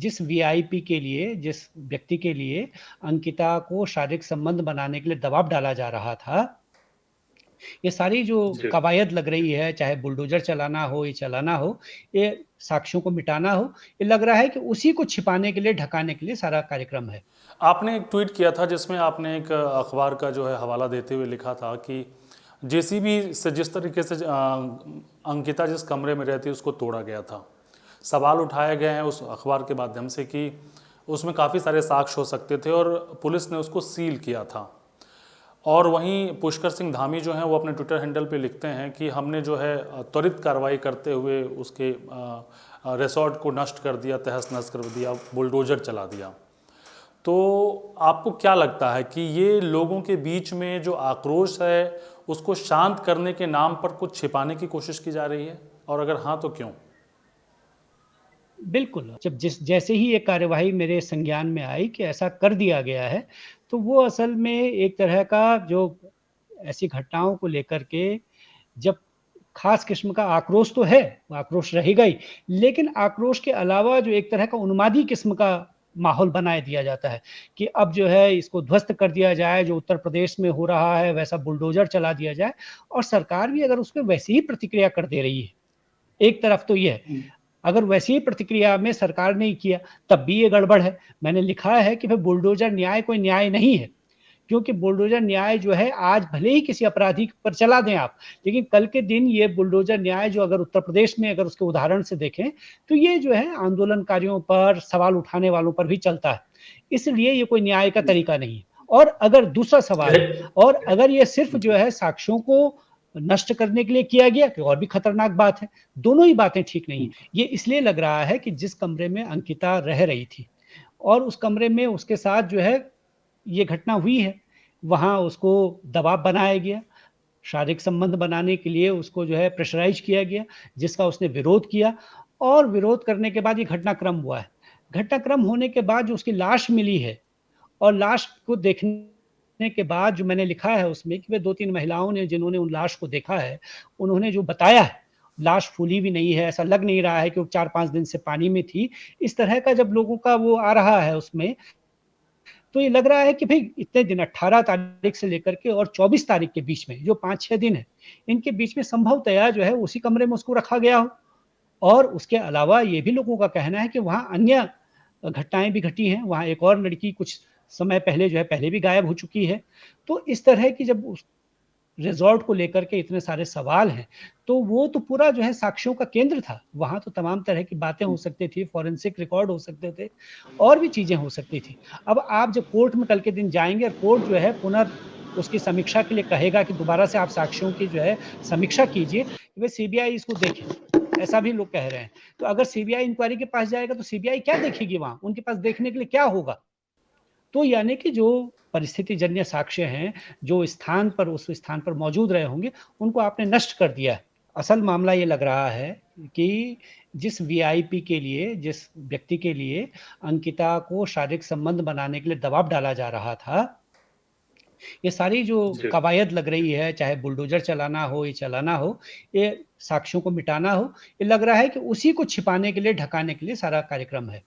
जिस वीआईपी के लिए, जिस व्यक्ति के लिए अंकिता को शारीरिक संबंध बनाने के लिए दबाव डाला जा रहा था, ये सारी जो जी। कवायद लग रही है, चाहे बुलडोज़र चलाना हो, ये चलाना हो, ये साक्ष्यों को मिटाना हो, ये लग रहा है कि उसी को छिपाने के लिए, ढकाने के लिए सारा कार्यक्रम है। आपने एक ट्वीट किया था जिसमें आपने एक अखबार का जो है हवाला देते हुए लिखा था कि जेसीबी से जिस तरीके से अंकिता जिस कमरे में रहती उसको तोड़ा गया था। सवाल उठाए गए हैं उस अखबार के माध्यम से कि उसमें काफ़ी सारे साक्ष्य हो सकते थे और पुलिस ने उसको सील किया था। और वहीं पुष्कर सिंह धामी जो हैं वो अपने ट्विटर हैंडल पे लिखते हैं कि हमने जो है त्वरित कार्रवाई करते हुए उसके रिसॉर्ट को नष्ट कर दिया, तहस नहस कर दिया, बुलडोजर चला दिया। तो आपको क्या लगता है कि ये लोगों के बीच में जो आक्रोश है उसको शांत करने के नाम पर कुछ छिपाने की कोशिश की जा रही है, और अगर हाँ तो क्यों? बिल्कुल, जब जैसे ही ये कार्यवाही मेरे संज्ञान में आई कि ऐसा कर दिया गया है, तो वो असल में एक तरह का जो ऐसी घटनाओं को लेकर के जब खास किस्म का आक्रोश तो है, वो आक्रोश रहेगा ही, लेकिन आक्रोश के अलावा जो एक तरह का उन्मादी किस्म का माहौल बनाए दिया जाता है कि अब जो है इसको ध्वस्त कर दिया जाए, जो उत्तर प्रदेश में हो रहा है वैसा बुलडोज़र चला दिया जाए और सरकार भी अगर उसपे वैसी ही प्रतिक्रिया कर दे रही है। एक तरफ तो ये है, अगर वैसी ही प्रतिक्रिया में सरकार ने किया, तब भी ये गड़बड़ है। मैंने लिखा है कि भाई बुलडोज़र न्याय कोई न्याय नहीं है, क्योंकि बुलडोज़र न्याय जो है आज भले ही किसी अपराधी पर चला दें आप, लेकिन कल के दिन ये बुलडोज़र न्याय जो अगर उत्तर प्रदेश में अगर उसके उदाहरण से देखें, तो ये जो है आंदोलनकारियों पर, सवाल उठाने वालों पर भी चलता है। इसलिए ये कोई न्याय का तरीका नहीं है। और अगर दूसरा सवाल है और अगर ये सिर्फ़ जो है साक्ष्यों को नष्ट करने के लिए किया गया, तो और भी खतरनाक बात है। दोनों ही बातें ठीक नहीं हैं। ये इसलिए लग रहा है कि जिस कमरे में अंकिता रह रही थी और उस कमरे में उसके साथ जो है ये घटना हुई है, वहाँ उसको दबाव बनाया गया, शारीरिक संबंध बनाने के लिए उसको जो है प्रेशराइज़ किया गया, जिसका उसने विरोध किया और विरोध करने के बाद ये घटनाक्रम हुआ है। घटनाक्रम होने के बाद जो उसकी लाश मिली है और लाश को देखने के बाद जो मैंने लिखा है उसमें कि वे 2-3 महिलाओं ने जिन्होंने उन लाश को देखा है, उन्होंने जो बताया है, लाश फूली भी नहीं है, ऐसा लग नहीं रहा है कि वो 4-5 दिन से पानी में थी। इस तरह का जब लोगों का वो आ रहा है उसमें, तो ये लग रहा है कि भई इतने दिन 18 तारीख से लेकर के और 24 तारीख के बीच में जो 5-6 दिन है, इनके बीच में संभवतया जो है उसी कमरे में उसको रखा गया हो। और उसके अलावा ये भी लोगों का कहना है कि वहाँ अन्य घटनाएँ भी घटी हैं, वहाँ एक और लड़की कुछ समय पहले जो है पहले भी गायब हो चुकी है। तो इस तरह की जब उस रिज़ॉर्ट को लेकर के इतने सारे सवाल हैं, तो वो तो पूरा जो है साक्ष्यों का केंद्र था। वहाँ तो तमाम तरह की बातें हो सकती थी, फोरेंसिक रिकॉर्ड हो सकते थे और भी चीज़ें हो सकती थी। अब आप जब कोर्ट में कल के दिन जाएँगे और कोर्ट जो है उसकी समीक्षा के लिए कहेगा कि दोबारा से आप साक्ष्यों की जो है समीक्षा कीजिए, कि भई सीबीआई इसको देखे, ऐसा भी लोग कह रहे हैं। तो अगर सीबीआई इंक्वायरी के पास जाएगा तो सीबीआई क्या देखेगी वहाँ? उनके पास देखने के लिए क्या होगा? तो यानी कि जो परिस्थितिजन्य साक्ष्य हैं, जो स्थान पर उस स्थान पर मौजूद रहे होंगे, उनको आपने नष्ट कर दिया है। असल मामला ये लग रहा है कि जिस वीआईपी के लिए, जिस व्यक्ति के लिए अंकिता को शारीरिक संबंध बनाने के लिए दबाव डाला जा रहा था, ये सारी जो जी। कवायद लग रही है, चाहे बुलडोज़र चलाना हो, ये चलाना हो, ये साक्ष्यों को मिटाना हो, ये लग रहा है कि उसी को छिपाने के लिए, ढकाने के लिए सारा कार्यक्रम है।